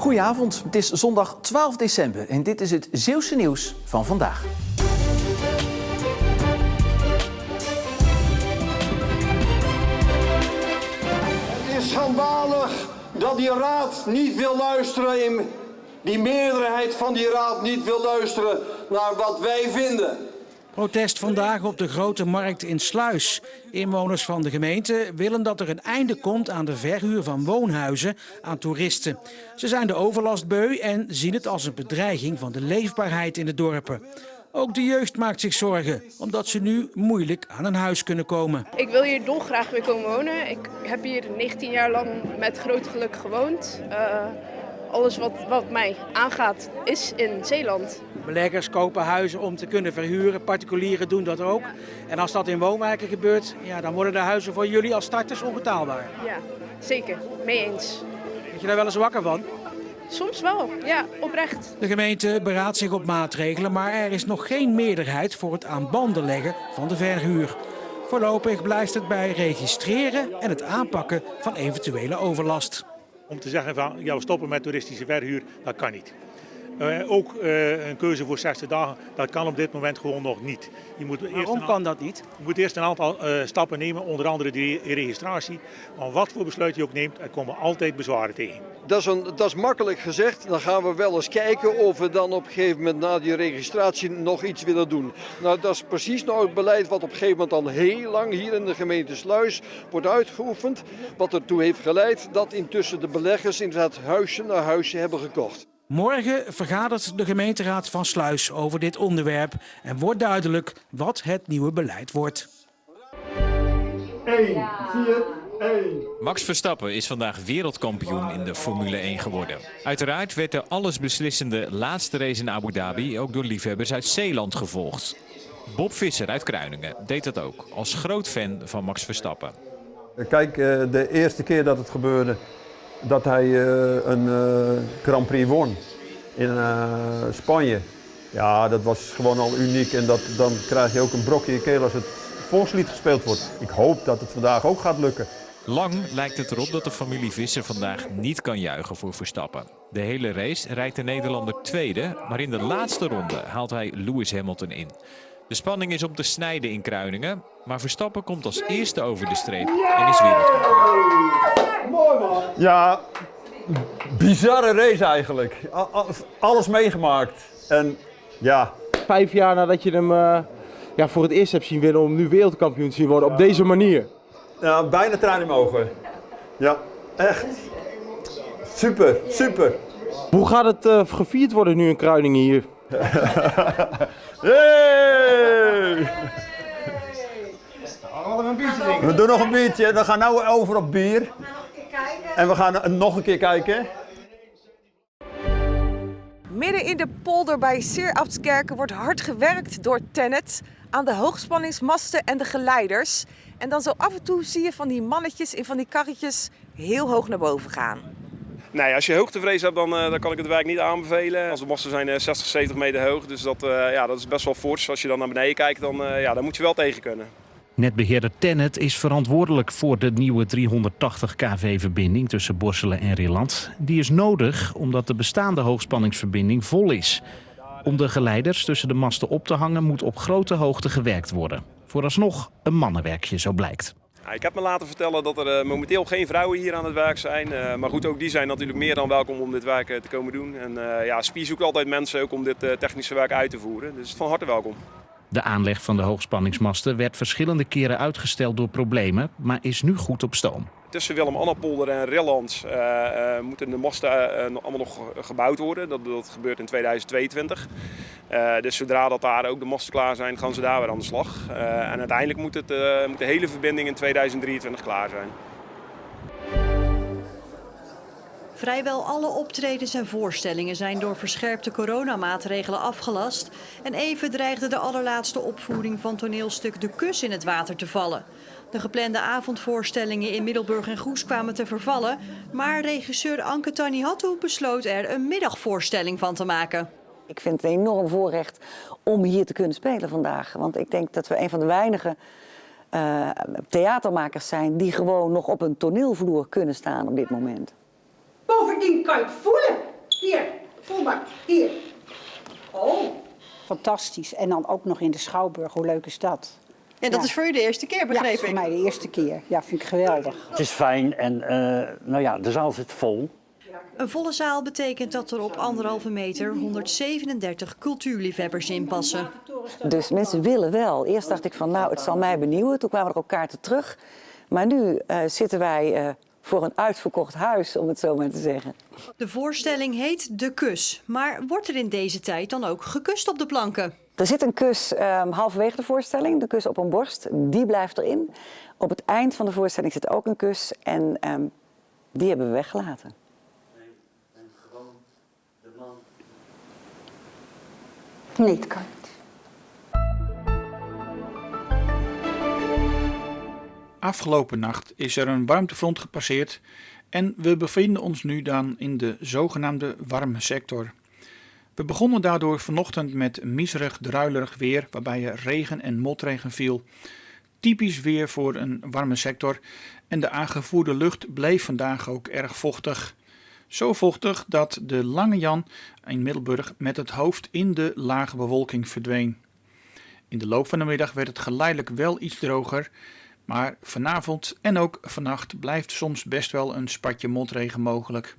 Goedenavond, het is zondag 12 december en dit is het Zeeuwse nieuws van vandaag. Het is schandalig dat die raad niet wil luisteren, die meerderheid van die raad niet wil luisteren naar wat wij vinden. Protest vandaag op de Grote Markt in Sluis. Inwoners van de gemeente willen dat er een einde komt aan de verhuur van woonhuizen aan toeristen. Ze zijn de overlast beu en zien het als een bedreiging van de leefbaarheid in de dorpen. Ook de jeugd maakt zich zorgen, omdat ze nu moeilijk aan een huis kunnen komen. Ik wil hier dolgraag weer komen wonen. Ik heb hier 19 jaar lang met groot geluk gewoond. Alles wat mij aangaat is in Zeeland. Beleggers kopen huizen om te kunnen verhuren, particulieren doen dat ook. En als dat in woonwijken gebeurt, ja, dan worden de huizen voor jullie als starters onbetaalbaar. Ja, zeker. Mee eens. Word je daar wel eens wakker van? Soms wel, ja, oprecht. De gemeente beraadt zich op maatregelen, maar er is nog geen meerderheid voor het aan banden leggen van de verhuur. Voorlopig blijft het bij registreren en het aanpakken van eventuele overlast. Om te zeggen van ja, we stoppen met toeristische verhuur, dat kan niet. Ook een keuze voor 60 dagen, dat kan op dit moment gewoon nog niet. Waarom kan dat niet? Je moet eerst een aantal stappen nemen, onder andere die registratie. Maar wat voor besluit je ook neemt, er komen altijd bezwaren tegen. Dat is makkelijk gezegd. Dan gaan we wel eens kijken of we dan op een gegeven moment na die registratie nog iets willen doen. Nou, dat is precies nou het beleid wat op een gegeven moment al heel lang hier in de gemeente Sluis wordt uitgeoefend. Wat ertoe heeft geleid dat intussen de beleggers inderdaad huisje na huisje hebben gekocht. Morgen vergadert de gemeenteraad van Sluis over dit onderwerp en wordt duidelijk wat het nieuwe beleid wordt. 1, 4, 1. Max Verstappen is vandaag wereldkampioen in de Formule 1 geworden. Uiteraard werd de allesbeslissende laatste race in Abu Dhabi ook door liefhebbers uit Zeeland gevolgd. Bob Visser uit Kruiningen deed dat ook, als groot fan van Max Verstappen. Kijk, de eerste keer dat het gebeurde, dat hij een Grand Prix won in Spanje. Ja, dat was gewoon al uniek en dan krijg je ook een brokje in je keel als het volkslied gespeeld wordt. Ik hoop dat het vandaag ook gaat lukken. Lang lijkt het erop dat de familie Visser vandaag niet kan juichen voor Verstappen. De hele race rijdt de Nederlander tweede, maar in de laatste ronde haalt hij Lewis Hamilton in. De spanning is om te snijden in Kruiningen, maar Verstappen komt als eerste over de streep en is wereldkampioen. Ja, bizarre race eigenlijk. Alles meegemaakt. En ja. 5 jaar nadat je hem voor het eerst hebt zien winnen om nu wereldkampioen te zien worden op deze manier. Ja, bijna traan in mijn ogen. Ja, echt. Super, super. Hoe gaat het gevierd worden nu in Kruiningen hier? Hey! We doen nog een biertje. We gaan nu over op bier. En we gaan nog een keer kijken. Midden in de polder bij Seeraftskerken wordt hard gewerkt door TenneT aan de hoogspanningsmasten en de geleiders. En dan zo af en toe zie je van die mannetjes in van die karretjes heel hoog naar boven gaan. Nee, als je hoogtevrees hebt, dan kan ik het werk niet aanbevelen. Als de masten zijn 60, 70 meter hoog, dus dat is best wel fors. Als je dan naar beneden kijkt, dan moet je wel tegen kunnen. Netbeheerder TenneT is verantwoordelijk voor de nieuwe 380 kV-verbinding tussen Borselen en Rilland. Die is nodig omdat de bestaande hoogspanningsverbinding vol is. Om de geleiders tussen de masten op te hangen moet op grote hoogte gewerkt worden. Vooralsnog een mannenwerkje, zo blijkt. Ik heb me laten vertellen dat er momenteel geen vrouwen hier aan het werk zijn. Maar goed, ook die zijn natuurlijk meer dan welkom om dit werk te komen doen. En SPIE zoekt altijd mensen ook om dit technische werk uit te voeren. Dus van harte welkom. De aanleg van de hoogspanningsmasten werd verschillende keren uitgesteld door problemen, maar is nu goed op stoom. Tussen Willem-Annapolder en Rilland moeten de masten allemaal nog gebouwd worden. Dat gebeurt in 2022. Dus zodra dat daar ook de masten klaar zijn, gaan ze daar weer aan de slag. En uiteindelijk moet de hele verbinding in 2023 klaar zijn. Vrijwel alle optredens en voorstellingen zijn door verscherpte coronamaatregelen afgelast. En even dreigde de allerlaatste opvoering van toneelstuk De Kus in het water te vallen. De geplande avondvoorstellingen in Middelburg en Goes kwamen te vervallen. Maar regisseur Anke Tanihattu besloot er een middagvoorstelling van te maken. Ik vind het een enorm voorrecht om hier te kunnen spelen vandaag. Want ik denk dat we een van de weinige theatermakers zijn die gewoon nog op een toneelvloer kunnen staan op dit moment. Bovendien kan je het voelen. Hier, voelbak, hier. Oh. Fantastisch. En dan ook nog in de Schouwburg, hoe leuk is dat? En dat is voor u de eerste keer, begreep ik? Ja, voor mij de eerste keer. Ja, vind ik geweldig. Het is fijn en de zaal zit vol. Een volle zaal betekent dat er op 1,5 meter 137 cultuurliefhebbers in passen. Dus mensen willen wel. Eerst dacht ik van, nou, het zal mij benieuwen. Toen kwamen er ook kaarten terug. Maar nu zitten wij voor een uitverkocht huis, om het zo maar te zeggen. De voorstelling heet De Kus. Maar wordt er in deze tijd dan ook gekust op de planken? Er zit een kus halverwege de voorstelling, de kus op een borst. Die blijft erin. Op het eind van de voorstelling zit ook een kus en die hebben we weggelaten. Nee, het kan niet. Afgelopen nacht is er een warmtefront gepasseerd en we bevinden ons nu dan in de zogenaamde warme sector. We begonnen daardoor vanochtend met miserig, druilerig weer waarbij er regen en motregen viel. Typisch weer voor een warme sector en de aangevoerde lucht bleef vandaag ook erg vochtig. Zo vochtig dat de Lange Jan in Middelburg met het hoofd in de lage bewolking verdween. In de loop van de middag werd het geleidelijk wel iets droger, maar vanavond en ook vannacht blijft soms best wel een spatje motregen mogelijk.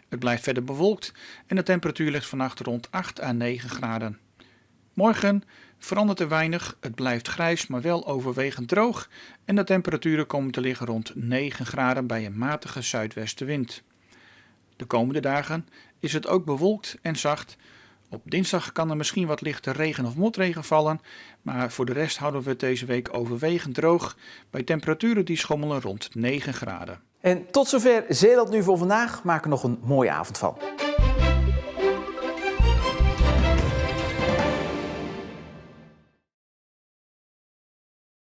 Het blijft verder bewolkt en de temperatuur ligt vannacht rond 8 à 9 graden. Morgen verandert er weinig, het blijft grijs maar wel overwegend droog en de temperaturen komen te liggen rond 9 graden bij een matige zuidwestenwind. De komende dagen is het ook bewolkt en zacht. Op dinsdag kan er misschien wat lichte regen of motregen vallen, maar voor de rest houden we het deze week overwegend droog bij temperaturen die schommelen rond 9 graden. En tot zover Zeeland nu voor vandaag. Maak er nog een mooie avond van.